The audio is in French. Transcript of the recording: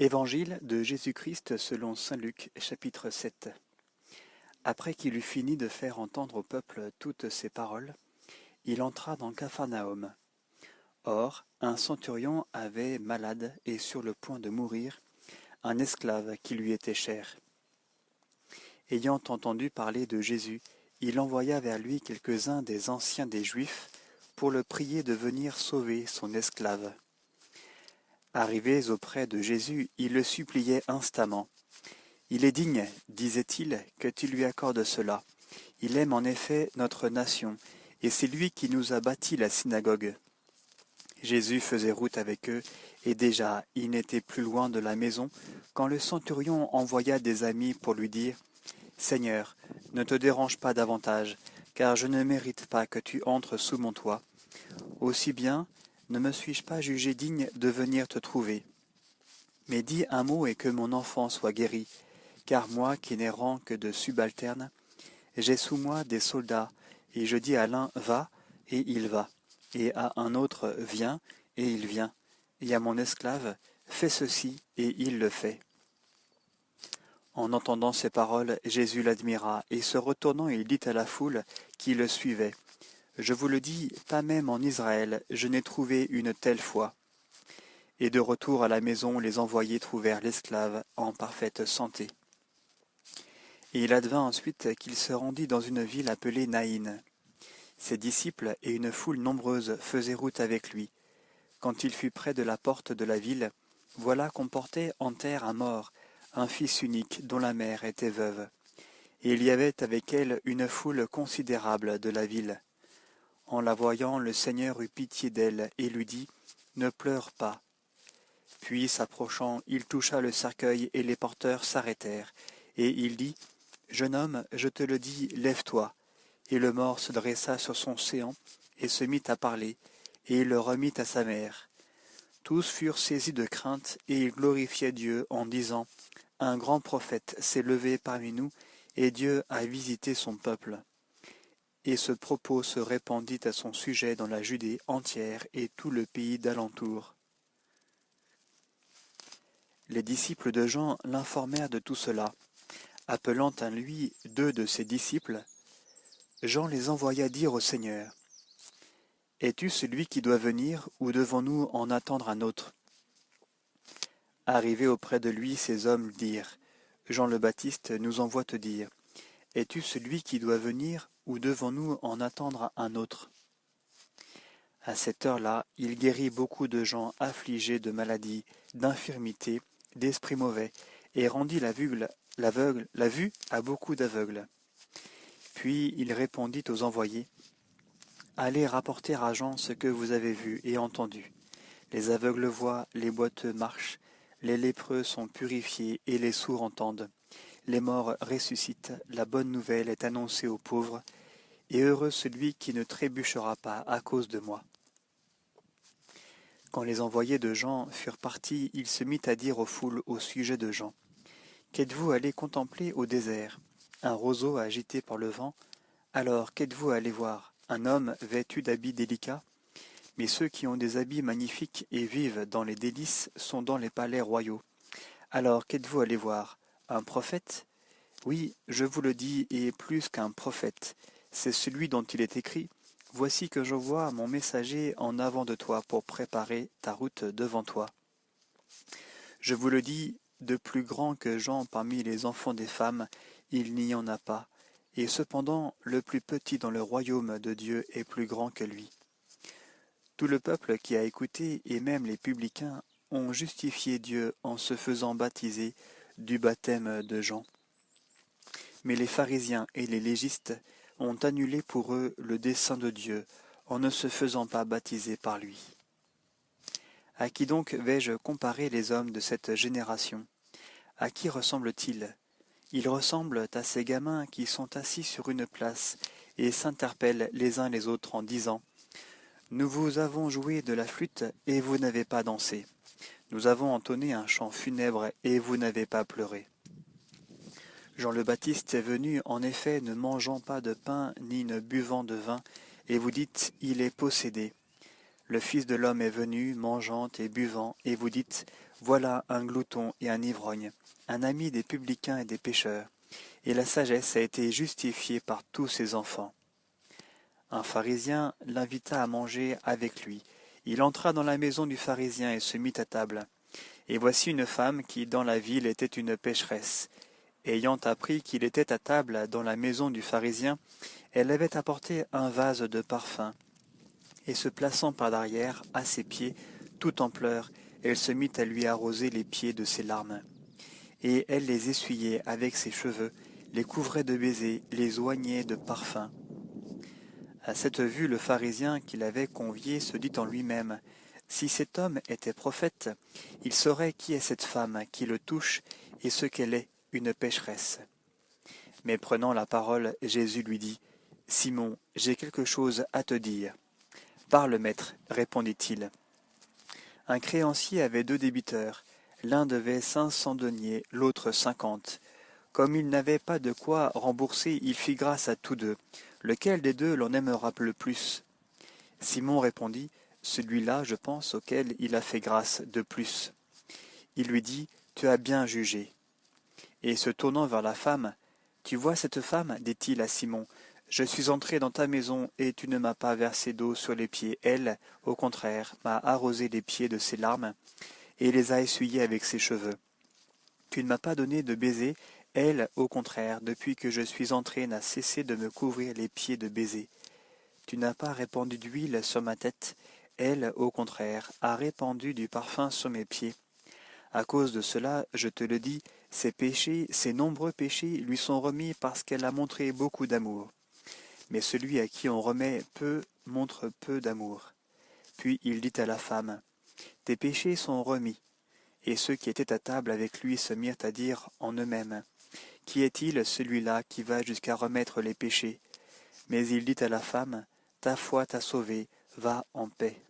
Évangile de Jésus-Christ selon saint Luc, chapitre 7. Après qu'il eut fini de faire entendre au peuple toutes ces paroles, il entra dans Capharnaüm. Or, un centurion avait malade et sur le point de mourir, un esclave qui lui était cher. Ayant entendu parler de Jésus, il envoya vers lui quelques-uns des anciens des Juifs pour le prier de venir sauver son esclave. Arrivés auprès de Jésus, ils le suppliaient instamment. « Il est digne, disait-il, que tu lui accordes cela. Il aime en effet notre nation, et c'est lui qui nous a bâti la synagogue. » Jésus faisait route avec eux, et déjà il n'était plus loin de la maison, quand le centurion envoya des amis pour lui dire « Seigneur, ne te dérange pas davantage, car je ne mérite pas que tu entres sous mon toit. Aussi bien, ne me suis-je pas jugé digne de venir te trouver. Mais dis un mot et que mon enfant soit guéri. Car moi, qui n'ai rang que de subalterne, j'ai sous moi des soldats, et je dis à l'un « va », et il va, et à un autre « viens », et il vient, et à mon esclave « fais ceci », et il le fait. En entendant ces paroles, Jésus l'admira, et se retournant, il dit à la foule qui le suivait « Je vous le dis, pas même en Israël, je n'ai trouvé une telle foi. » Et de retour à la maison, les envoyés trouvèrent l'esclave en parfaite santé. Et il advint ensuite qu'il se rendit dans une ville appelée Naïn. Ses disciples et une foule nombreuse faisaient route avec lui. Quand il fut près de la porte de la ville, voilà qu'on portait en terre un mort, un fils unique dont la mère était veuve. Et il y avait avec elle une foule considérable de la ville. En la voyant, le Seigneur eut pitié d'elle et lui dit « Ne pleure pas ». Puis, s'approchant, il toucha le cercueil et les porteurs s'arrêtèrent. Et il dit « Jeune homme, je te le dis, lève-toi. » Et le mort se dressa sur son séant et se mit à parler, et il le remit à sa mère. Tous furent saisis de crainte, et ils glorifiaient Dieu en disant « Un grand prophète s'est levé parmi nous, et Dieu a visité son peuple. » Et ce propos se répandit à son sujet dans la Judée entière et tout le pays d'alentour. Les disciples de Jean l'informèrent de tout cela. Appelant à lui 2 de ses disciples, Jean les envoya dire au Seigneur « Es-tu celui qui doit venir, ou devons-nous en attendre un autre ?» Arrivés auprès de lui, ces hommes dirent « Jean le Baptiste nous envoie te dire « Es-tu celui qui doit venir, ou devons-nous en attendre un autre ?» À cette heure-là, il guérit beaucoup de gens affligés de maladies, d'infirmités, d'esprits mauvais, et rendit la vue à beaucoup d'aveugles. Puis il répondit aux envoyés, « Allez rapporter à Jean ce que vous avez vu et entendu. Les aveugles voient, les boiteux marchent, les lépreux sont purifiés et les sourds entendent. Les morts ressuscitent, la bonne nouvelle est annoncée aux pauvres, et heureux celui qui ne trébuchera pas à cause de moi. » Quand les envoyés de Jean furent partis, il se mit à dire aux foules au sujet de Jean. « Qu'êtes-vous allés contempler au désert? Un roseau agité par le vent? Alors qu'êtes-vous allés voir? Un homme vêtu d'habits délicats? Mais ceux qui ont des habits magnifiques et vivent dans les délices sont dans les palais royaux. Alors qu'êtes-vous allés voir? Un prophète? Oui, je vous le dis, et plus qu'un prophète. C'est celui dont il est écrit. Voici que j'envoie mon messager en avant de toi pour préparer ta route devant toi. Je vous le dis, de plus grand que Jean parmi les enfants des femmes, il n'y en a pas, et cependant le plus petit dans le royaume de Dieu est plus grand que lui. » Tout le peuple qui a écouté, et même les publicains, ont justifié Dieu en se faisant baptiser du baptême de Jean. Mais les pharisiens et les légistes ont annulé pour eux le dessein de Dieu en ne se faisant pas baptiser par lui. À qui donc vais-je comparer les hommes de cette génération? À qui ressemblent-ils? Ils ressemblent à ces gamins qui sont assis sur une place et s'interpellent les uns les autres en disant « Nous vous avons joué de la flûte et vous n'avez pas dansé. Nous avons entonné un chant funèbre et vous n'avez pas pleuré. » Jean le Baptiste est venu, en effet, ne mangeant pas de pain ni ne buvant de vin, et vous dites « il est possédé ». Le Fils de l'homme est venu, mangeant et buvant, et vous dites, voilà un glouton et un ivrogne, un ami des publicains et des pécheurs. Et la sagesse a été justifiée par tous ses enfants. Un pharisien l'invita à manger avec lui. Il entra dans la maison du pharisien et se mit à table. Et voici une femme qui, dans la ville, était une pécheresse. Ayant appris qu'il était à table dans la maison du pharisien, elle avait apporté un vase de parfum. Et se plaçant par derrière, à ses pieds, tout en pleurs, elle se mit à lui arroser les pieds de ses larmes. Et elle les essuyait avec ses cheveux, les couvrait de baisers, les oignait de parfum. À cette vue, le pharisien qui l'avait convié se dit en lui-même, « Si cet homme était prophète, il saurait qui est cette femme qui le touche et ce qu'elle est, une pécheresse. » Mais prenant la parole, Jésus lui dit, « Simon, j'ai quelque chose à te dire. »« Parle, maître, répondit-il. » Un créancier avait 2 débiteurs. L'un devait 500 deniers, l'autre 50. Comme il n'avait pas de quoi rembourser, il fit grâce à tous 2. Lequel des 2 l'en aimera le plus? Simon répondit, celui-là, je pense, auquel il a fait grâce de plus. Il lui dit, tu as bien jugé. Et se tournant vers la femme, tu vois cette femme, dit-il à Simon, je suis entré dans ta maison et tu ne m'as pas versé d'eau sur les pieds. Elle, au contraire, m'a arrosé les pieds de ses larmes et les a essuyés avec ses cheveux. Tu ne m'as pas donné de baiser. Elle, au contraire, depuis que je suis entré, n'a cessé de me couvrir les pieds de baisers. Tu n'as pas répandu d'huile sur ma tête. Elle, au contraire, a répandu du parfum sur mes pieds. À cause de cela, je te le dis, ses péchés, ses nombreux péchés, lui sont remis parce qu'elle a montré beaucoup d'amour. Mais celui à qui on remet peu montre peu d'amour. Puis il dit à la femme, « Tes péchés sont remis. » Et ceux qui étaient à table avec lui se mirent à dire en eux-mêmes, « Qui est-il celui-là qui va jusqu'à remettre les péchés ?» Mais il dit à la femme, « Ta foi t'a sauvée, va en paix. »